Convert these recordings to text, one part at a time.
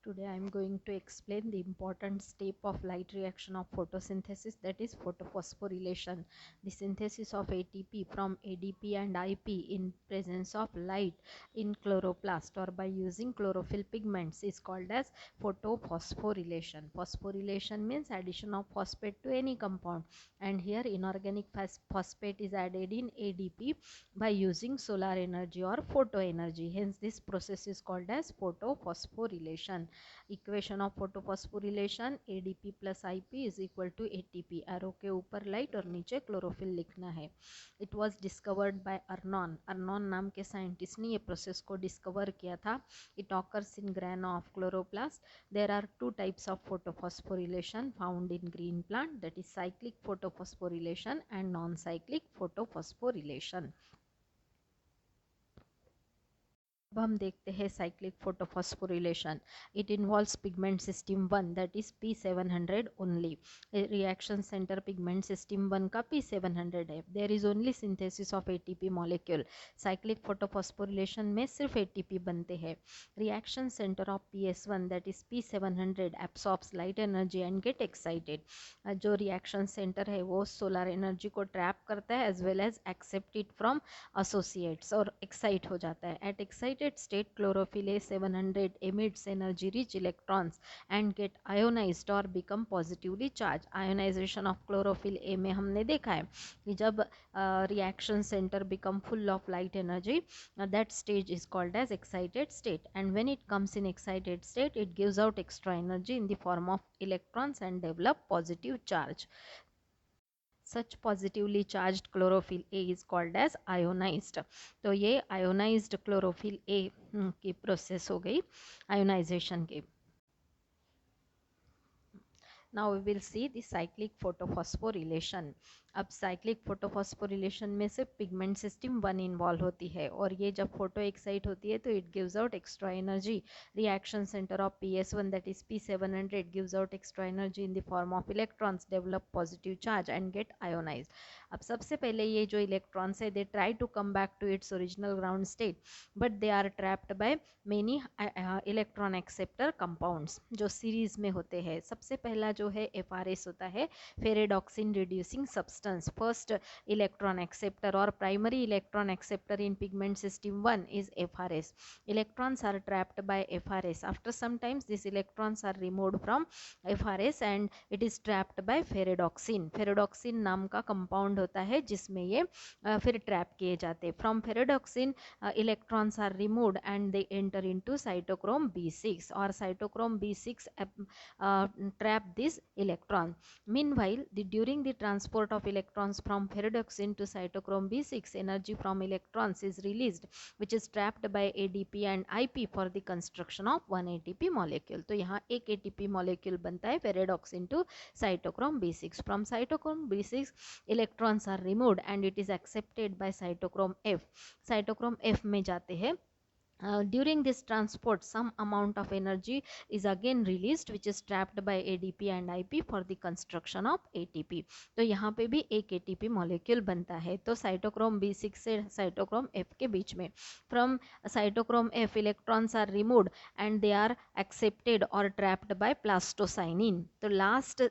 Today I am going to explain the important step of light reaction of photosynthesis, that is photophosphorylation. The synthesis of ATP from ADP and IP in presence of light in chloroplast or by using chlorophyll pigments is called as photophosphorylation. Phosphorylation means addition of phosphate to any compound, and here inorganic phosphate is added in ADP by using solar energy or photo energy. Hence this process is called as photophosphorylation. Equation of photophosphorylation ADP plus IP is equal to ATP. Arrow के ऊपर light और नीचे chlorophyll लिखना है. It was discovered by Arnon नाम के scientist ने ये प्रोसेस को डिस्कवर किया था. It occurs in grana of chloroplast. There are two types of photophosphorylation found in green plant, that is cyclic photophosphorylation and non cyclic photophosphorylation. अब हम देखते हैं cyclic photophosphorylation. It involves pigment system 1 that is P700 only. Reaction centre pigment system 1 का P700 है. There is only synthesis of ATP molecule. Cyclic photophosphorylation में सिर्फ ATP बनते हैं. Reaction centre of PS1 that is P700 absorbs light energy and get excited. जो reaction centre है वो solar energy को ट्रैप करता है as well as accept it from associates और एक्साइट हो जाता है. At excited state chlorophyll A700 emits energy rich electrons and get ionized or become positively charged. Ionization of chlorophyll A में हमने देखा है कि जब reaction center become full of light energy, that stage is called as excited state, and when it comes in excited state it gives out extra energy in the form of electrons and develop positive charge. Such positively charged chlorophyll A is called as ionized. तो ये ionized chlorophyll A की process हो गई ionisation की. Now we will see the cyclic photophosphorylation. अब cyclic photophosphorylation में से pigment system 1 involve होती है और ये जब फोटो एक्साइट होती है तो it gives out extra energy. Reaction centre of PS1 that is P700 gives out extra energy in the form of electrons, develop positive charge and get ionised. अब सबसे पहले ये जो इलेक्ट्रॉन्स है they try to come back to its original ground state but they are trapped by many electron acceptor compounds जो series में होते हैं. सबसे पहला जो है FRS होता है, ferredoxin reducing substance. First electron acceptor or primary electron acceptor in pigment system 1 is FRS. Electrons are trapped by FRS. After some times these electrons are removed from FRS and it is trapped by ferredoxin. Ferredoxin नाम का compound होता है जिसमें ये फिर trap किए जाते हैं. From ferredoxin electrons are removed and they enter into cytochrome B6 or cytochrome B6 trap this electron. Meanwhile, during the transport of electrons from ferredoxin to cytochrome B6, energy from electrons is released which is trapped by ADP and IP for the construction of one ATP molecule. तो यहाँ एक ATP molecule बनता है ferredoxin to cytochrome B6. From cytochrome B6 electrons are removed and it is accepted by cytochrome F. cytochrome F में जाते हैं. During this transport some amount of energy is again released which is trapped by ADP and IP for the construction of ATP. तो यहाँ पे भी एक ATP molecule बनता है. तो cytochrome B6 से cytochrome F के बीच में from cytochrome F electrons are removed and they are accepted or trapped by plastocyanin. तो last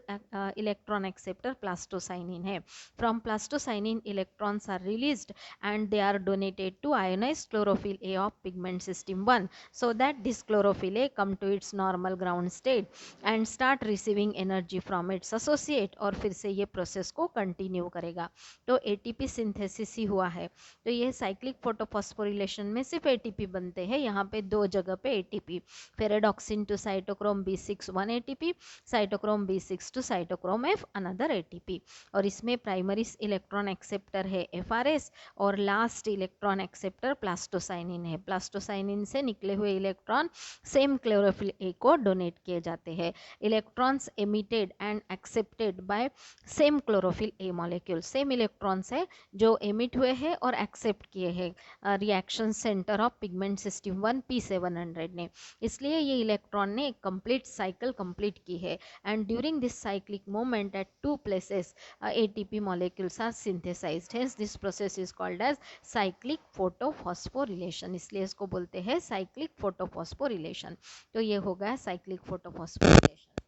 electron acceptor plastocyanin है. From plastocyanin electrons are released and they are donated to ionized chlorophyll A of pigment system 1 so that this chlorophyll A come to its normal ground state and start receiving energy from its associate और फिर से ये process को continue करेगा. तो ATP synthesis ही हुआ है. तो ये साइक्लिक फोटोफॉस्फोरिलेशन में सिर्फ ATP बनते हैं. यहाँ पे दो जगह पे ATP, ferredoxin to cytochrome B6 1 ATP, cytochrome B6 to cytochrome F another ATP. और इसमें प्राइमरी इलेक्ट्रॉन एक्सेप्टर है FRS और लास्ट इलेक्ट्रॉन एक्सेप्टर प्लास्टोसाइनिन है. प्लास्टोसाइनिन से निकले हुए इलेक्ट्रॉन सेम क्लोरोफिल A को डोनेट किए जाते हैं. Electrons emitted and accepted by same chlorophyll A molecule. Same electrons है जो एमिट हुए हैं और एक्सेप्ट किए हैं reaction centre of pigment system 1 P700 ने. इसलिए ये इलेक्ट्रॉन ने एक कंप्लीट साइकिल कंप्लीट की है and during this cyclic moment at two places ATP molecules are synthesized. Hence this process is called as cyclic photophosphorylation. इसलिए इसको बोलते हैं साइक्लिक फोटोफॉस्फोरिलेशन। तो ये हो गया cyclic photophosphorylation.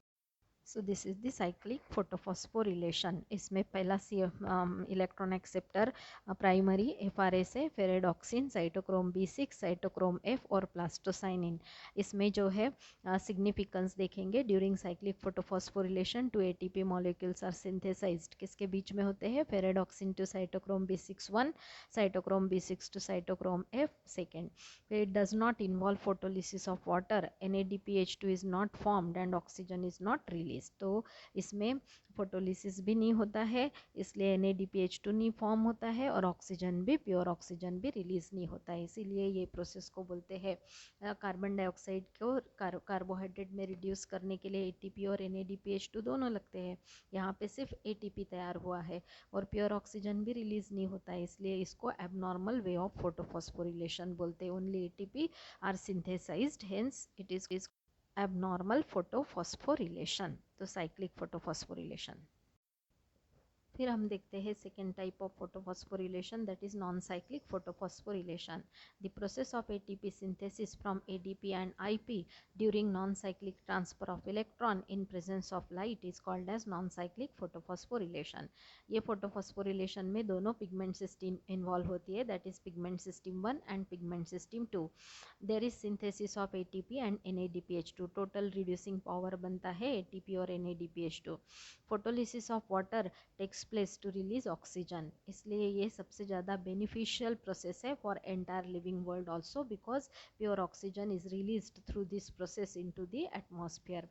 So this is the cyclic photophosphorylation. इसमें पहला इलेक्ट्रॉन एक्सेप्टर प्राइमरी एफआरएस है, ferredoxin, cytochrome B6, cytochrome F और प्लास्टोसाइनिन। इसमें जो है सिग्निफिकेंस देखेंगे, during cyclic photophosphorylation 2 ATP molecules are synthesised. किसके बीच में होते हैं? Ferredoxin to cytochrome B6 1, cytochrome B6 to cytochrome F second. It does not involve photolysis of water, NADPH2 is not formed and oxygen is not released। तो इसमें photolysis भी नहीं होता है, इसलिए NADPH2 नहीं फॉर्म होता है और ऑक्सीजन भी, प्योर ऑक्सीजन भी रिलीज नहीं होता है। इसीलिए ये प्रोसेस को बोलते हैं कार्बन डाइऑक्साइड को कार्बोहाइड्रेट में रिड्यूस करने के लिए ATP और NADPH2 दोनों लगते हैं। यहाँ पे सिर्फ ATP तैयार हुआ है और प्योर ऑक्सीजन भी रिलीज नहीं होता है, इसलिए इसको एबनॉर्मल वे ऑफ फोटोफॉस्फोरिलेशन बोलते हैं। Only ATP are synthesised, hence it is abnormal photophosphorylation। तो साइक्लिक फोटोफॉस्फोरिलेशन। फिर हम देखते हैं second type of photophosphorylation, that is non cyclic photophosphorylation. The process of ATP synthesis from ADP and IP during non-cyclic transfer of electron in presence of light is called as non-cyclic photophosphorylation। ये photophosphorylation में दोनों pigment system involve होती है, that is pigment system 1 and pigment system 2। There is synthesis of ATP and NADPH2। Total reducing power बनता है ATP और NADPH2। Photolysis of water takes place to release oxygen. इसलिए ये सबसे ज़्यादा बेनिफिशियल प्रोसेस है for entire living world also, because pure oxygen is released through this process into the atmosphere.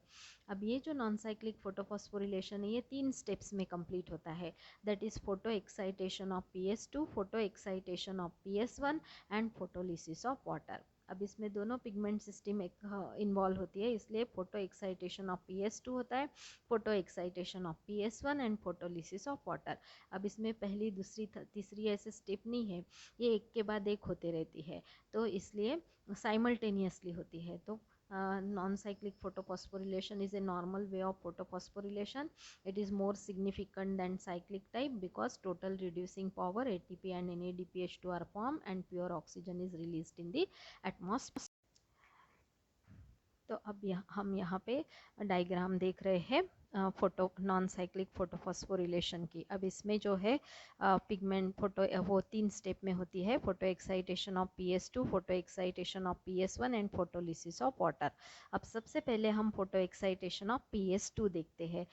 अब ये जो नॉन साइक्लिक फोटोफॉस्फोरिलेशन है ये 3 स्टेप्स में कंप्लीट होता है, that is photo excitation of PS2, photo excitation of PS1 and photolysis of water. अब इसमें दोनों पिगमेंट सिस्टम इन्वॉल्व होती है, इसलिए फोटो एक्साइटेशन ऑफ PS2 होता है, photo excitation of PS1 and photolysis of water. अब इसमें पहली, दूसरी, तीसरी ऐसे स्टेप नहीं है, ये एक के बाद एक होते रहती है, तो इसलिए साइमल्टेनियसली होती है। तो non-cyclic photophosphorylation is a normal way of photophosphorylation. It is more significant than cyclic type because total reducing power ATP and NADPH2 are formed and pure oxygen is released in the atmosphere। तो अब हम यहाँ पे diagram देख रहे हैं photo non cyclic photophosphorylation की। अब इसमें जो है पिगमेंट फोटो वो 3 स्टेप में होती है, photo excitation of PS2, photo excitation of PS1 and photolysis of water. अब सबसे पहले हम फोटो एक्साइटेशन ऑफ PS2 देखते हैं।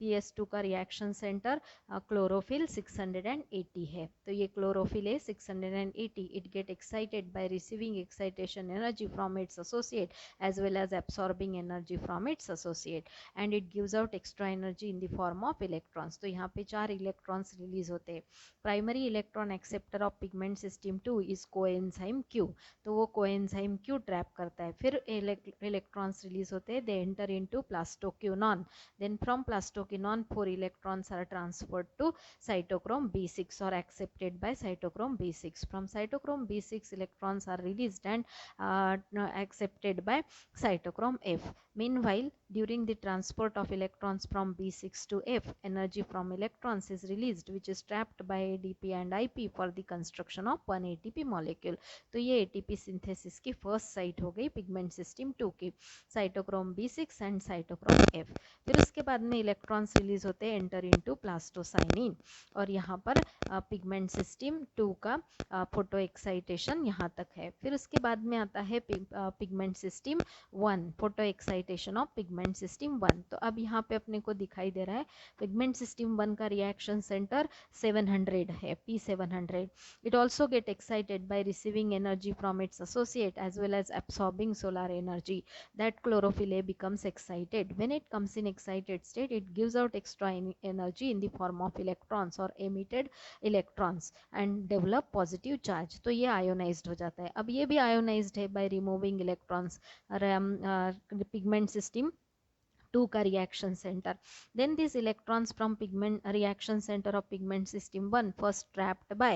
PS2 का रिएक्शन सेंटर क्लोरोफिल 680 है, तो ये क्लोरोफिल है 680, it get excited by receiving excitation energy from its associate as well as absorbing energy from its associate and it gives out extra energy in the form of electrons। तो यहाँ पे 4 electrons release होते हैं। Primary electron acceptor of pigment system 2 is coenzyme Q, तो वो coenzyme Q trap करता है। फिर इलेक्ट्रॉन्स रिलीज होते हैं, they enter into plastoquinone, then from plastoquinone 4 electrons are transferred to cytochrome B6 or accepted by cytochrome B6। from cytochrome B6 electrons are released and accepted by cytochrome F। Meanwhile, during the transport of electrons from B6 to F, energy from electrons is released which is trapped by ADP and IP for the construction of 1 ATP molecule। तो ये ATP synthesis की first sight हो गई pigment system 2 की, cytochrome B6 and cytochrome F। फिर उसके बाद में इलेक्ट्रॉन्स रिलीज होते हैं एंटर इनटू प्लास्टोसाइनिन, और यहाँ पर पिगमेंट सिस्टम 2 का फोटो एक्साइटेशन यहाँ तक है। फिर उसके बाद में आता है pigment system 1, photo excitation of pigment system 1। तो अब यहाँ पे अपने को दिखाई दे रहा है पिगमेंट सिस्टम 1 का रिएक्शन सेंटर 700 है, P700। It also get excited by receiving energy from its associate as well as absorbing solar energy, that chlorophyll A becomes excited। when it comes in excited state it gives out extra energy in the form of electrons or emitted electrons and develop positive charge। तो ये ionised हो जाता है। अब ये भी ionised है by removing electrons, pigment system 2 का reaction centre. then these electrons from pigment reaction center of pigment system 1 first trapped by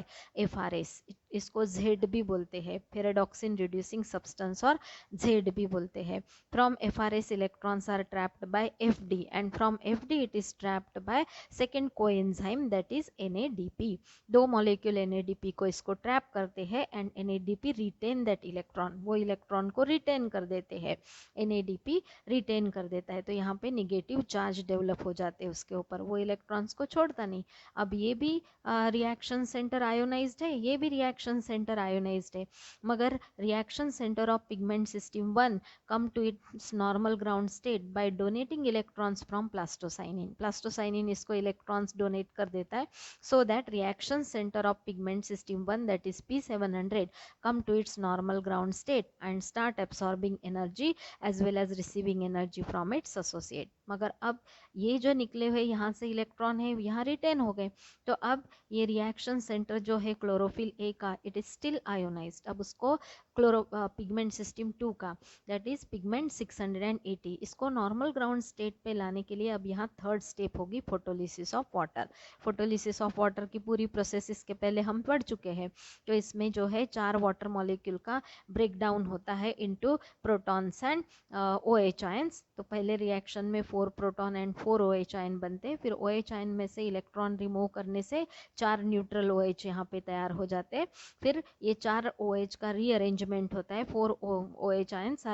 FRS, इसको जेड भी बोलते हैं, फेरेडॉक्सिन रिड्यूसिंग सब्सटेंस और जेड भी बोलते हैं. From FRS electrons are trapped by FD and from FD it is trapped by second coenzyme that is NADP. दो molecule NADP को इसको ट्रैप करते हैं and NADP retain that electron, वो इलेक्ट्रॉन को रिटेन कर देते हैं, NADP रिटेन कर देता है. तो यहाँ पे निगेटिव चार्ज डेवलप हो जाते हैं उसके ऊपर, वो इलेक्ट्रॉन्स को छोड़ता नहीं. अब ये भी रिएक्शन सेंटर आयोनाइज्ड है, ये भी रिएक्शन सेंटर आयोनाइज्ड है, मगर reaction centre of pigment system 1 come to its normal ground state by donating electrons from plastocyanin. Plastocyanin इसको electrons donate कर देता है, so that reaction center of pigment system 1 that is P700 come to its normal ground state and start absorbing energy as well as receiving energy from its associate. मगर अब ये जो निकले हुए यहाँ से इलेक्ट्रॉन है यहाँ रिटेन हो गए, तो अब ये रिएक्शन सेंटर जो है क्लोरोफिल ए का इट इज स्टिल आयोनाइज्ड. अब उसको पिगमेंट सिस्टम 2 का दैट इज पिगमेंट 680 इसको नॉर्मल ग्राउंड स्टेट पे लाने के लिए अब यहाँ थर्ड स्टेप होगी photolysis of water. Photolysis of water की पूरी प्रोसेस इसके पहले हम पढ़ चुके हैं. तो इसमें जो है 4 वाटर मॉलिक्यूल का ब्रेक डाउन होता है into protons and OH ions. तो पहले रिएक्शन में 4 प्रोटॉन एंड 4 OH आयन बनते हैं, फिर OH आयन में से इलेक्ट्रॉन रिमूव करने से 4 न्यूट्रल OH यहाँ पे तैयार हो जाते हैं. फिर ये 4 OH का रीअरेंजमेंट होता है, 4 OH ions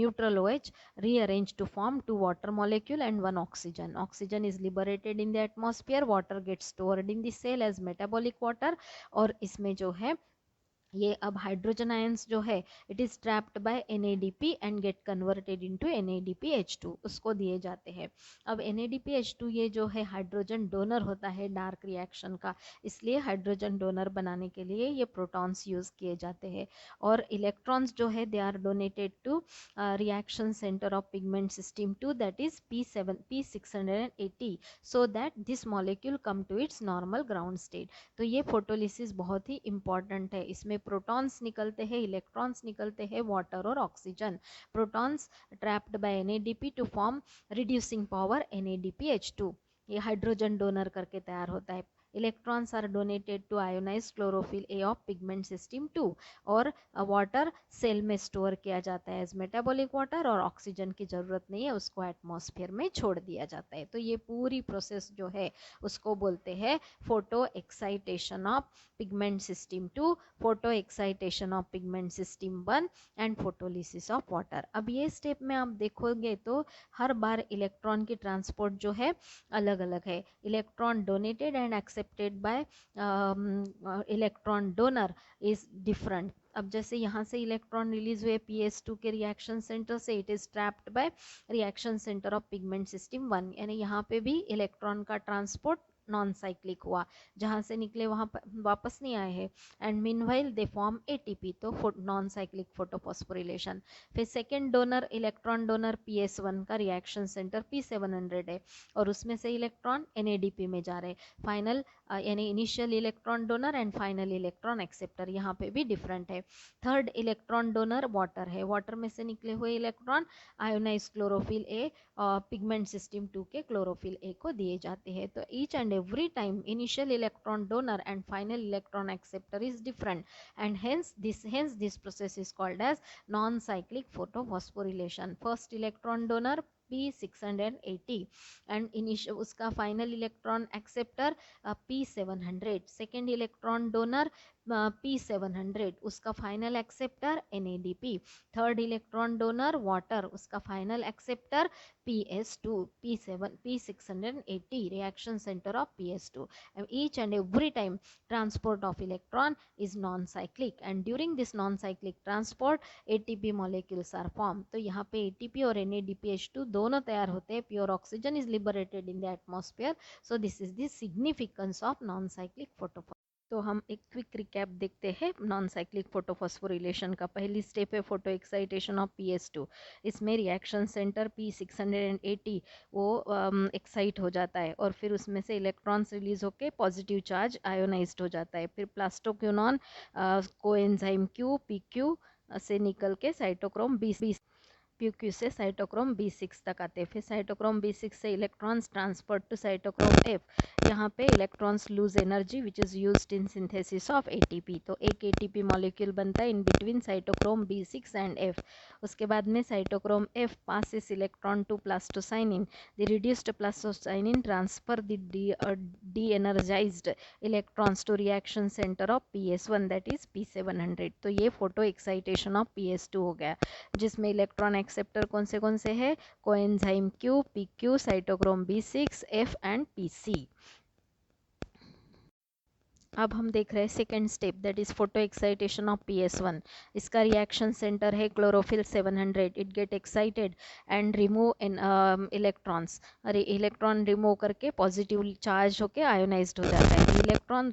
neutral OH rearranged to form 2 water molecule and 1 oxygen. Oxygen is liberated in the atmosphere, water gets stored in the cell as metabolic water. और इसमें जो है ये अब हाइड्रोजन आयंस जो है it is trapped by NADP and get converted into NADPH2 उसको दिए जाते हैं. अब NADPH2 ये जो है हाइड्रोजन डोनर होता है डार्क रिएक्शन का, इसलिए हाइड्रोजन डोनर बनाने के लिए ये प्रोटॉन्स यूज किए जाते हैं. और इलेक्ट्रॉन्स जो है they are donated to reaction centre of pigment system 2 that is P680 so that this molecule come to its normal ground state. तो ये फोटोलिसिस बहुत ही इंपॉर्टेंट है. इसमें प्रोटॉन्स निकलते हैं, इलेक्ट्रॉन्स निकलते हैं, वाटर और oxygen. Protons trapped by NADP to form reducing power NADPH2, ये हाइड्रोजन डोनर करके तैयार होता है. Electrons are donated to ionise chlorophyll A of pigment system 2 और वाटर सेल में स्टोर किया जाता है एज मेटाबॉलिक वाटर और ऑक्सीजन की जरूरत नहीं है, उसको एटमॉस्फेयर में छोड़ दिया जाता है. तो ये पूरी प्रोसेस जो है उसको बोलते हैं photo excitation of pigment system 2, photo excitation of pigment system 1 and photolysis of water. अब ये स्टेप में आप देखोगे तो हर बार इलेक्ट्रॉन की ट्रांसपोर्ट जो है अलग अलग है. Electron donated and accepted bye electron donor is different. अब जैसे यहाँ से इलेक्ट्रॉन रिलीज हुए PS2 के रिएक्शन सेंटर से it is trapped by reaction centre of pigment system 1, यानी यहाँ पे भी इलेक्ट्रॉन का ट्रांसपोर्ट नॉन साइक्लिक हुआ, जहाँ से निकले वहाँ वापस नहीं आए हैं. And meanwhile they form ATP, तो नॉन साइक्लिक फोटोफॉस्फोरिलेशन. फिर second donor electron donor PS1 का रिएक्शन सेंटर P700 है और उसमें से इलेक्ट्रॉन NADP में जा रहे. फाइनल यानी initial electron donor and final electron acceptor यहाँ पे भी डिफरेंट है. थर्ड इलेक्ट्रॉन डोनर वाटर है, वाटर में से निकले हुए इलेक्ट्रॉन आयोनाइज क्लोरोफिल ए पिगमेंट सिस्टम 2 के क्लोरोफिल ए को दिए जाते हैं. तो each and every time initial electron donor and final electron acceptor is different and hence this process is called as non-cyclic photophosphorylation. First electron donor P680 and initial उसका final electron acceptor P700. second electron donor P700 उसका final acceptor NADP. Third electron donor water, उसका final acceptor PS2 P680 reaction center of PS2. And each and every time transport of electron is non-cyclic and during this non-cyclic transport ATP molecules are formed. तो यहाँ पे ATP और NADPH2 दोनों तैयार होते हैं. Pure oxygen is liberated in the atmosphere. So this is the significance of non-cyclic photophosphorylation. तो हम एक क्विक रिकैप देखते हैं नॉन साइक्लिक फोटोफॉस्फोरिलेशन का. पहली स्टेप है फोटो एक्साइटेशन ऑफ PS2. इसमें रिएक्शन सेंटर P680 वो एक्साइट हो जाता है और फिर उसमें से इलेक्ट्रॉन्स रिलीज होके पॉजिटिव चार्ज आयोनाइज्ड हो जाता है. फिर प्लास्टोक्यूनॉन कोएंजाइम Q PQ से निकल के साइटोक्रोम 20 PQ से साइटोक्रोम B6 तक आते हैं। फिर साइटोक्रोम B6 से electrons transfer to cytochrome F। यहाँ पे electrons lose energy which is used in synthesis of ATP। तो एक ATP मॉलिक्यूल बनता है in between cytochrome B6 and F। उसके बाद में cytochrome F passes electron to plastocyanin. The reduced plastocyanin transfer the de-energized electrons to reaction center of PS1 that is P700। तो ये photo excitation of PS2 हो गया, जिसमें electron acceptor कौन से है, coenzyme Q, PQ, cytochrome B6, F and PC। अब हम देख रहे हैं second step that is photo excitation of PS1। इसका रिएक्शन सेंटर है chlorophyll 700। It get excited and remove in electrons. अरे इलेक्ट्रॉन रिमूव करके पॉजिटिव चार्ज होके आयोनाइज्ड हो जाता है। Electron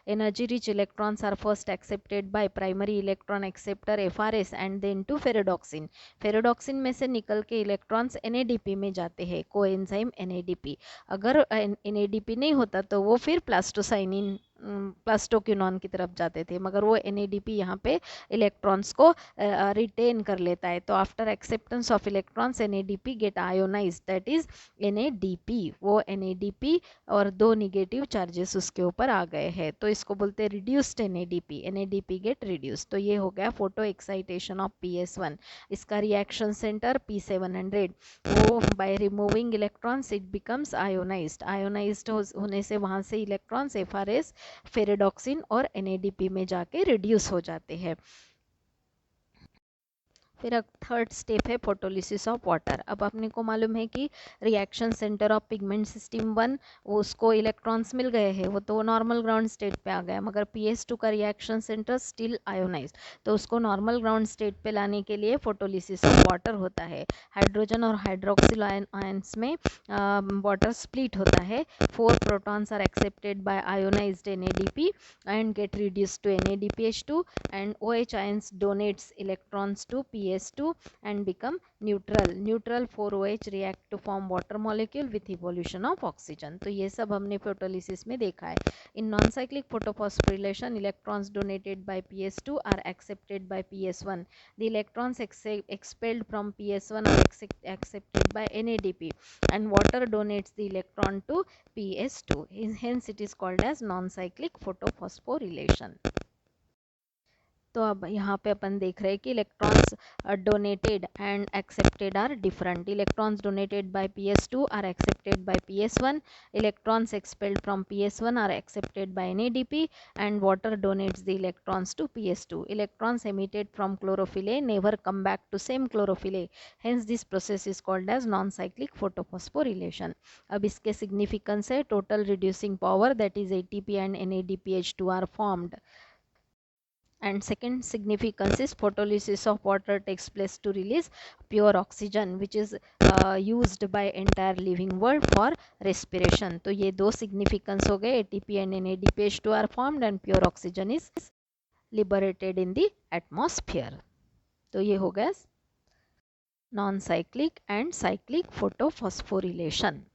energy rich electrons are first accepted by primary electron acceptor FRS and then to ferredoxin. Ferredoxin में से निकल के इलेक्ट्रॉन्स NADP में जाते हैं, कोएंजाइम NADP। अगर NADP नहीं होता तो वो फिर प्लास्टोसाइनिन प्लास्टोक्यूनॉन की तरफ जाते थे, मगर वो NADP यहाँ पे इलेक्ट्रॉन्स को रिटेन कर लेता है। तो after acceptance of electrons NADP get ionised that is NADP। वो NADP और दो निगेटिव चार्जेस उसके ऊपर आ गए हैं, तो इसको बोलते हैं reduced NADP। NADP gate reduced. तो ये हो गया फोटो एक्साइटेशन ऑफ PS1। इसका रिएक्शन सेंटर P700। वो by removing electrons it becomes ionised. Ionised होने से वहाँ से इलेक्ट्रॉन्स FRS, फेरेडॉक्सिन और NADP में जाके रिड्यूस हो जाते हैं। फिर थर्ड स्टेप है फोटोलिसिस ऑफ वाटर। अब अपने को मालूम है कि reaction centre of pigment system 1, वो उसको इलेक्ट्रॉन्स मिल गए हैं, वो तो नॉर्मल ग्राउंड स्टेट पे आ गया, मगर PS2 का रिएक्शन सेंटर स्टिल आयोनाइज्ड। तो उसको नॉर्मल ग्राउंड स्टेट पे लाने के लिए फोटोलिसिस ऑफ वाटर होता है। हाइड्रोजन और हाइड्रोक्सिल आयंस में वाटर स्प्लिट होता है। 4 protons are accepted by ionised NADP and get reduced to NADPH2 and OH ions donates electrons to PS2 and become neutral। neutral 4OH react to form water molecule with evolution of oxygen। तो ये सब हमने photolysis में देखा है। In non-cyclic photophosphorylation, electrons donated by PS2 are accepted by PS1। The electrons expelled from PS1 are accepted by NADP and water donates the electron to PS2। Hence it is called as non-cyclic photophosphorylation। तो अब यहाँ पे अपन देख रहे हैं कि electrons donated and accepted are different. Electrons donated by PS2 are accepted by PS1। Electrons expelled from PS1 are accepted by NADP and water donates the electrons to PS2। electrons emitted from chlorophyll A never come back to same chlorophyll A। hence this process is called as non-cyclic photophosphorylation। अब इसके significance है total reducing power that is ATP and NADPH2 are formed। And second significance is photolysis of water takes place to release pure oxygen which is used by entire living world for respiration। तो ये दो significance हो गए, ATP and NADPH2 are formed and pure oxygen is liberated in the atmosphere। तो ये हो गया non cyclic and cyclic photophosphorylation।